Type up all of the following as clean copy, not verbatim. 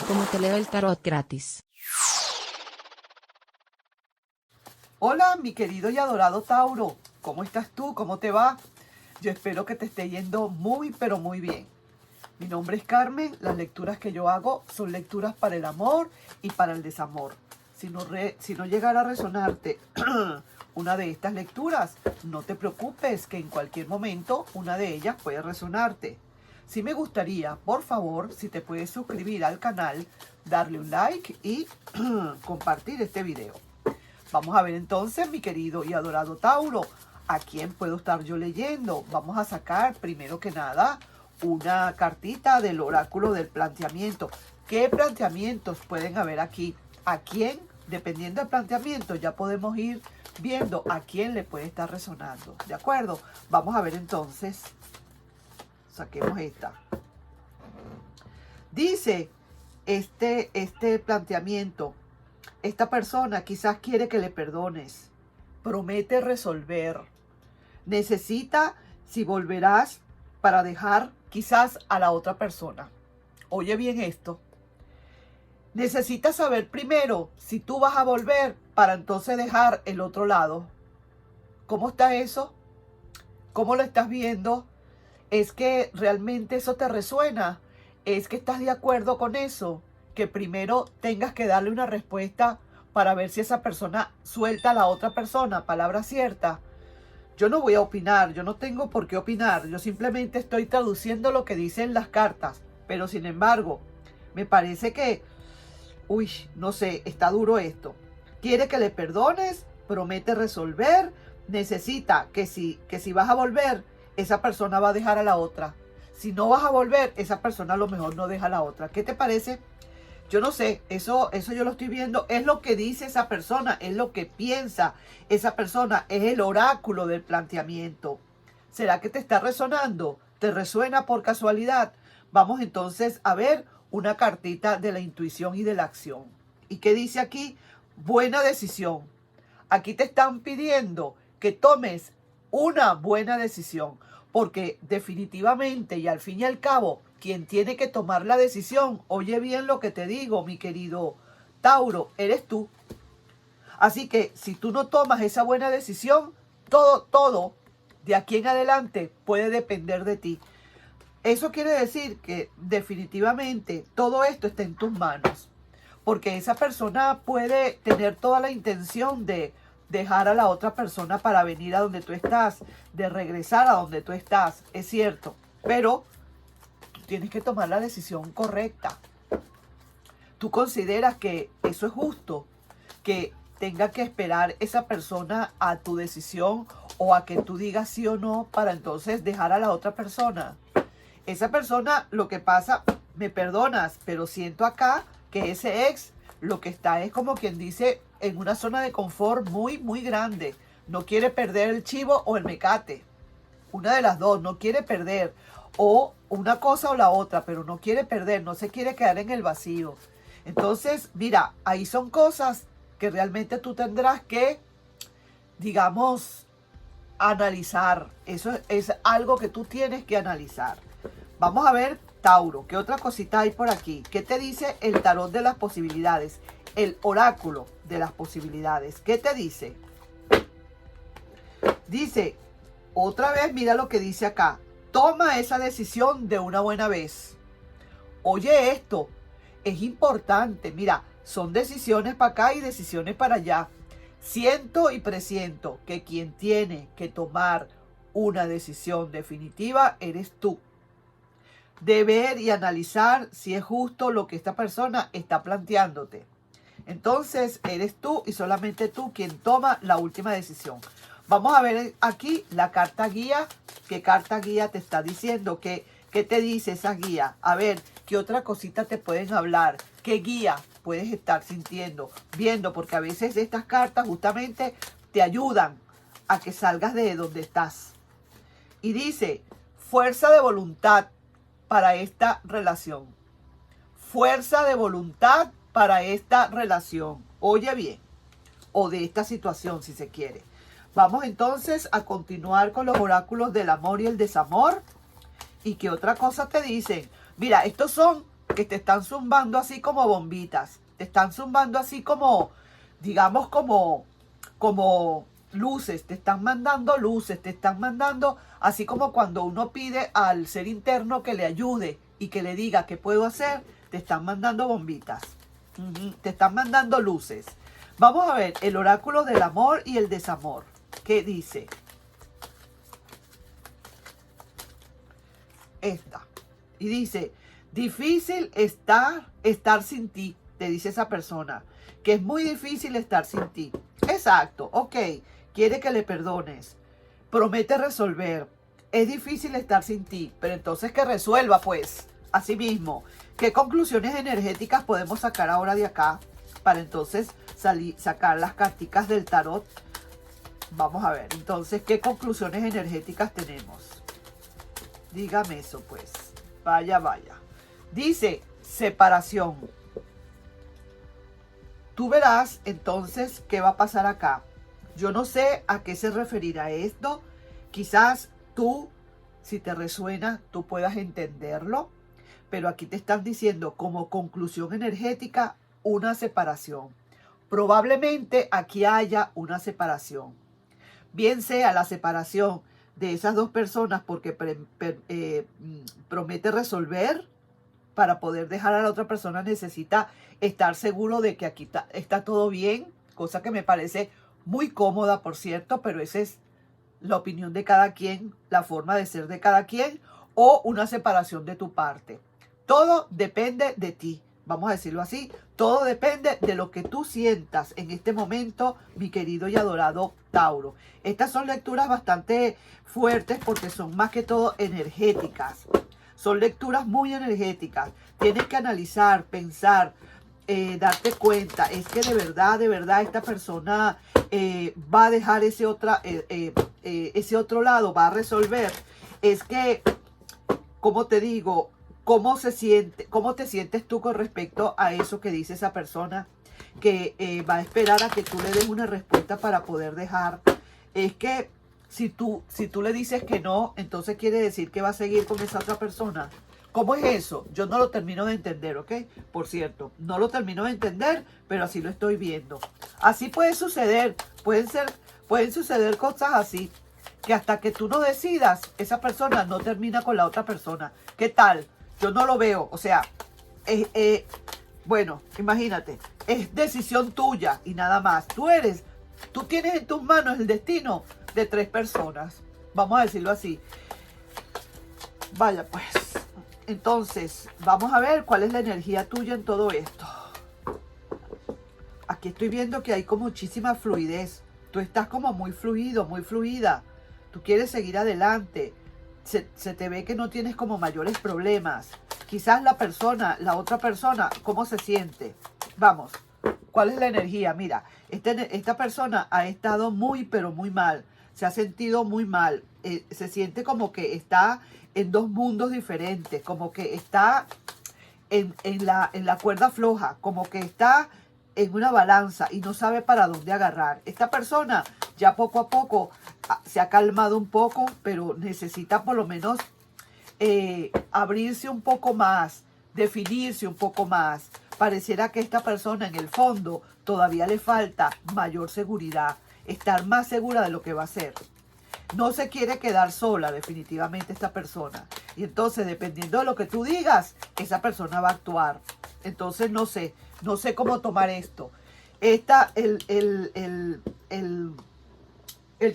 cómo te leo el tarot gratis. Hola, mi querido y adorado Tauro. ¿Cómo estás tú? ¿Cómo te va? Yo espero que te esté yendo muy, pero muy bien. Mi nombre es Carmen. Las lecturas que yo hago son lecturas para el amor y para el desamor. Si no llegara a resonarte una de estas lecturas, no te preocupes, que en cualquier momento una de ellas puede resonarte. Sí me gustaría, por favor, si te puedes suscribir al canal, darle un like y compartir este video. Vamos a ver entonces, mi querido y adorado Tauro, ¿a quién puedo estar yo leyendo? Vamos a sacar, primero que nada, una cartita del oráculo del planteamiento. ¿Qué planteamientos pueden haber aquí? ¿A quién? Dependiendo del planteamiento, ya podemos ir viendo a quién le puede estar resonando. ¿De acuerdo? Vamos a ver entonces. Saquemos esta. Dice este planteamiento: esta persona quizás quiere que le perdones, promete resolver, necesita si volverás para dejar quizás a la otra persona. Oye bien esto. Necesitas saber primero si tú vas a volver para entonces dejar el otro lado. ¿Cómo está eso? ¿Cómo lo estás viendo? ¿Es que realmente eso te resuena? ¿Es que estás de acuerdo con eso? Que primero tengas que darle una respuesta para ver si esa persona suelta a la otra persona, palabra cierta. Yo no voy a opinar, yo no tengo por qué opinar, yo simplemente estoy traduciendo lo que dicen las cartas, pero sin embargo, me parece que, no sé, está duro esto. Quiere que le perdones, promete resolver, necesita que si vas a volver, esa persona va a dejar a la otra. Si no vas a volver, esa persona a lo mejor no deja a la otra. ¿Qué te parece? Yo no sé, eso yo lo estoy viendo, es lo que dice esa persona, es lo que piensa esa persona, es el oráculo del planteamiento. ¿Será que te está resonando? ¿Te resuena por casualidad? Vamos entonces a ver una cartita de la intuición y de la acción. ¿Y qué dice aquí? Buena decisión. Aquí te están pidiendo que tomes una buena decisión, porque definitivamente y al fin y al cabo, quien tiene que tomar la decisión, oye bien lo que te digo, mi querido Tauro, eres tú. Así que si tú no tomas esa buena decisión, todo de aquí en adelante puede depender de ti. Eso quiere decir que definitivamente todo esto está en tus manos, porque esa persona puede tener toda la intención de dejar a la otra persona para venir a donde tú estás, de regresar a donde tú estás, es cierto, pero tú tienes que tomar la decisión correcta. ¿Tú consideras que eso es justo? Que tenga que esperar esa persona a tu decisión o a que tú digas sí o no para entonces dejar a la otra persona. Esa persona, lo que pasa, me perdonas, pero siento acá que ese ex lo que está es como quien dice en una zona de confort muy, muy grande. No quiere perder el chivo o el mecate. Una de las dos, no quiere perder. O una cosa o la otra, pero no quiere perder, no se quiere quedar en el vacío. Entonces, mira, ahí son cosas que realmente tú tendrás que, digamos, analizar. Eso es algo que tú tienes que analizar. Vamos a ver, Tauro, ¿qué otra cosita hay por aquí? ¿Qué te dice el tarot de las posibilidades? El oráculo de las posibilidades. ¿Qué te dice? Dice, otra vez, mira lo que dice acá. Toma esa decisión de una buena vez. Oye esto, es importante. Mira, son decisiones para acá y decisiones para allá. Siento y presiento que quien tiene que tomar una decisión definitiva eres tú. De ver y analizar si es justo lo que esta persona está planteándote. Entonces eres tú y solamente tú quien toma la última decisión. Vamos a ver aquí la carta guía. ¿Qué carta guía te está diciendo? ¿Qué te dice esa guía? A ver, ¿qué otra cosita te pueden hablar? ¿Qué guía puedes estar sintiendo, viendo? Porque a veces estas cartas justamente te ayudan a que salgas de donde estás. Y dice, fuerza de voluntad para esta relación. Fuerza de voluntad para esta relación. Oye bien. O de esta situación, si se quiere. Vamos entonces a continuar con los oráculos del amor y el desamor. ¿Y qué otra cosa te dicen? Mira, estos son que te están zumbando así como bombitas, te están zumbando así como, digamos, como luces, te están mandando luces, te están mandando, así como cuando uno pide al ser interno que le ayude y que le diga qué puedo hacer, te están mandando bombitas, te están mandando luces. Vamos a ver el oráculo del amor y el desamor. ¿Qué dice? Esta. Y dice, difícil estar sin ti, te dice esa persona, que es muy difícil estar sin ti. Exacto, ok, quiere que le perdones, promete resolver, es difícil estar sin ti, pero entonces que resuelva pues, así mismo. ¿Qué conclusiones energéticas podemos sacar ahora de acá? Para entonces sacar las carticas del tarot. Vamos a ver, entonces, ¿qué conclusiones energéticas tenemos? Dígame eso pues. Vaya, vaya. Dice separación. Tú verás entonces qué va a pasar acá. Yo no sé a qué se referirá esto. Quizás tú, si te resuena, tú puedas entenderlo. Pero aquí te están diciendo como conclusión energética una separación. Probablemente aquí haya una separación. Bien sea la separación de esas dos personas porque promete resolver. Para poder dejar a la otra persona necesita estar seguro de que aquí está todo bien, cosa que me parece muy cómoda, por cierto, pero esa es la opinión de cada quien, la forma de ser de cada quien, o una separación de tu parte. Todo depende de ti, vamos a decirlo así, todo depende de lo que tú sientas en este momento, mi querido y adorado Tauro. Estas son lecturas bastante fuertes porque son más que todo energéticas. Son lecturas muy energéticas. Tienes que analizar, pensar, darte cuenta. Es que de verdad, esta persona va a dejar ese otro lado, va a resolver. Es que, como te digo, ¿cómo te sientes tú con respecto a eso que dice esa persona? Que va a esperar a que tú le des una respuesta para poder dejar. Es que si tú le dices que no, entonces quiere decir que va a seguir con esa otra persona. ¿Cómo es eso? Yo no lo termino de entender, ¿ok? Por cierto, no lo termino de entender, pero así lo estoy viendo. Así puede suceder, pueden suceder cosas así, que hasta que tú no decidas, esa persona no termina con la otra persona. ¿Qué tal? Yo no lo veo, o sea, bueno, imagínate, es decisión tuya y nada más. Tú tienes en tus manos el destino de 3 personas. Vamos a decirlo así. Vaya pues. Entonces, vamos a ver cuál es la energía tuya en todo esto. Aquí estoy viendo que hay como muchísima fluidez. Tú estás como muy fluido, muy fluida. Tú quieres seguir adelante. Se te ve que no tienes como mayores problemas. Quizás la otra persona, ¿cómo se siente? Vamos. ¿Cuál es la energía? Mira, esta persona ha estado muy, pero muy mal. Se ha sentido muy mal. Se siente como que está en dos mundos diferentes. Como que está en la cuerda floja. Como que está en una balanza y no sabe para dónde agarrar. Esta persona ya poco a poco se ha calmado un poco, pero necesita por lo menos abrirse un poco más, definirse un poco más. Pareciera que esta persona en el fondo todavía le falta mayor seguridad, estar más segura de lo que va a hacer. No se quiere quedar sola definitivamente esta persona. Y entonces dependiendo de lo que tú digas, esa persona va a actuar. Entonces no sé cómo tomar esto. El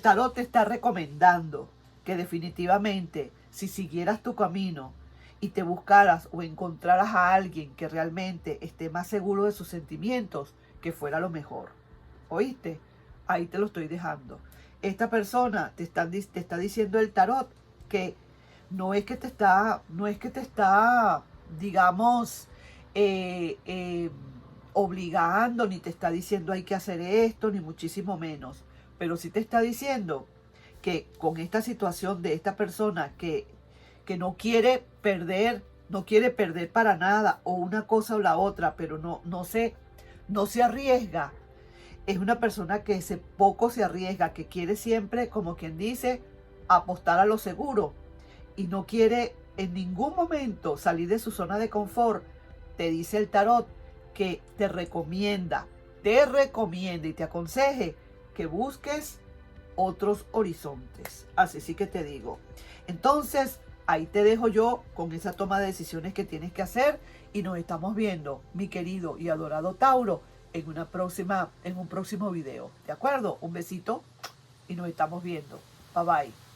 tarot te está recomendando que definitivamente si siguieras tu camino y te buscaras o encontraras a alguien que realmente esté más seguro de sus sentimientos, que fuera lo mejor. ¿Oíste? Ahí te lo estoy dejando. Esta persona te está diciendo el tarot que no es que te está, digamos, obligando, ni te está diciendo hay que hacer esto, ni muchísimo menos. Pero sí te está diciendo que con esta situación de esta persona que no quiere perder para nada, o una cosa o la otra, pero no se arriesga. Es una persona que poco se arriesga, que quiere siempre, como quien dice, apostar a lo seguro y no quiere en ningún momento salir de su zona de confort te dice el tarot que te recomienda y te aconseje que busques otros horizontes. Así sí que te digo. Entonces, ahí te dejo yo con esa toma de decisiones que tienes que hacer y nos estamos viendo, mi querido y adorado Tauro, en un próximo video. ¿De acuerdo? Un besito y nos estamos viendo. Bye bye.